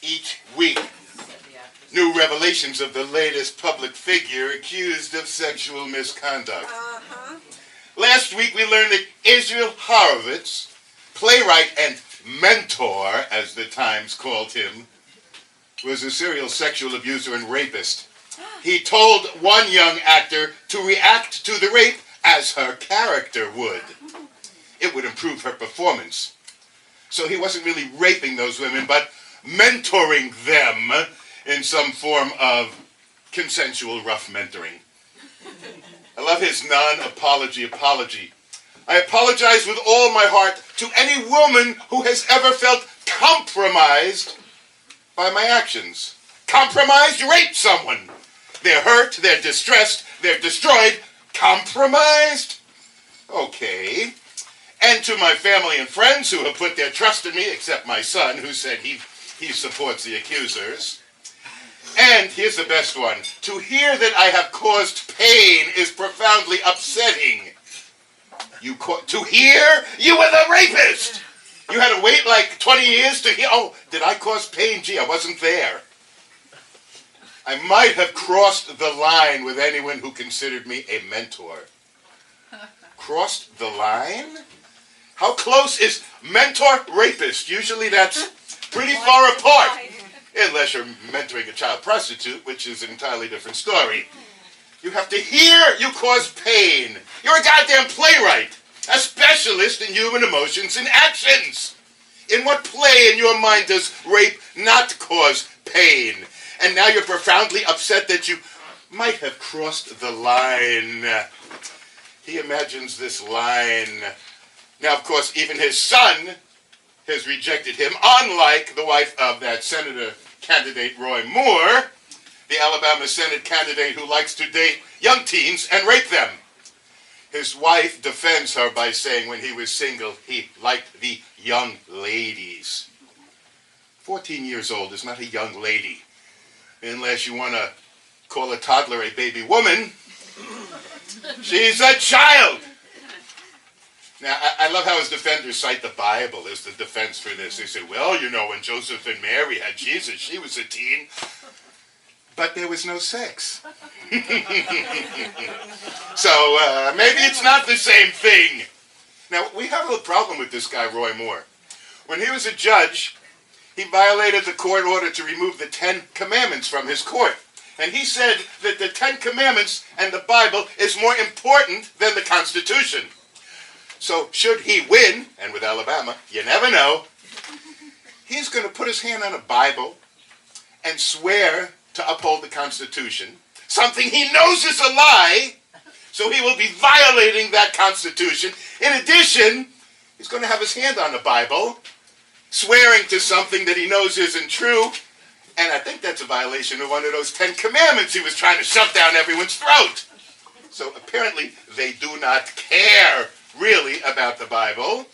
Each week, new revelations of the latest public figure accused of sexual misconduct. Last week we learned that Israel Horovitz, playwright and mentor, as the Times called him, was a serial sexual abuser and rapist. He told one young actor to react to the rape as her character would. It would improve her performance. So he wasn't really raping those women, but mentoring them in some form of consensual rough mentoring. I love his non-apology apology. I apologize with all my heart to any woman who has ever felt compromised by my actions. Compromised? You raped someone. They're hurt, they're distressed, they're destroyed. Compromised? Okay. And to my family and friends who have put their trust in me, except my son, who said he supports the accusers. And here's the best one. To hear that I have caused pain is profoundly upsetting. To hear you were the rapist. You had to wait like 20 years to hear. Oh, did I cause pain? Gee, I wasn't there. I might have crossed the line with anyone who considered me a mentor. Crossed the line? How close is mentor-rapist? Usually that's pretty far apart. Unless you're mentoring a child prostitute, which is an entirely different story. You have to hear you cause pain. You're a goddamn playwright. A specialist in human emotions and actions. In what play in your mind does rape not cause pain? And now you're profoundly upset that you might have crossed the line. He imagines this line. Now, of course, even his son has rejected him, unlike the wife of that senator candidate, Roy Moore, the Alabama Senate candidate who likes to date young teens and rape them. His wife defends her by saying when he was single, he liked the young ladies. 14 years old is not a young lady, unless you want to call a toddler a baby woman. She's a child. Now, I love how his defenders cite the Bible as the defense for this. They say, well, you know, when Joseph and Mary had Jesus, she was a teen. But there was no sex. So maybe it's not the same thing. Now, we have a problem with this guy, Roy Moore. When he was a judge, he violated the court order to remove the 10 Commandments from his court. And he said that the 10 Commandments and the Bible is more important than the Constitution. So should he win, and with Alabama, you never know, he's going to put his hand on a Bible and swear to uphold the Constitution, something he knows is a lie, so he will be violating that Constitution. In addition, he's going to have his hand on the Bible, swearing to something that he knows isn't true, and I think that's a violation of one of those 10 Commandments he was trying to shove down everyone's throat. So apparently they do not care really about the Bible.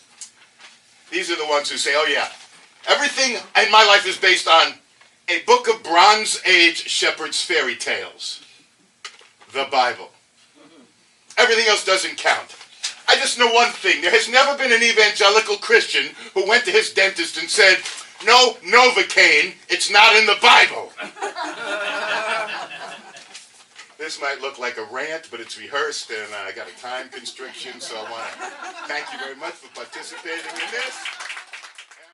These are the ones who say, oh yeah, everything in my life is based on a book of Bronze Age shepherd's fairy tales. The Bible. Everything else doesn't count. I just know one thing. There has never been an evangelical Christian who went to his dentist and said, no, Novocaine, it's not in the Bible. This might look like a rant, but it's rehearsed, and I got a time constriction, so I want to thank you very much for participating in this.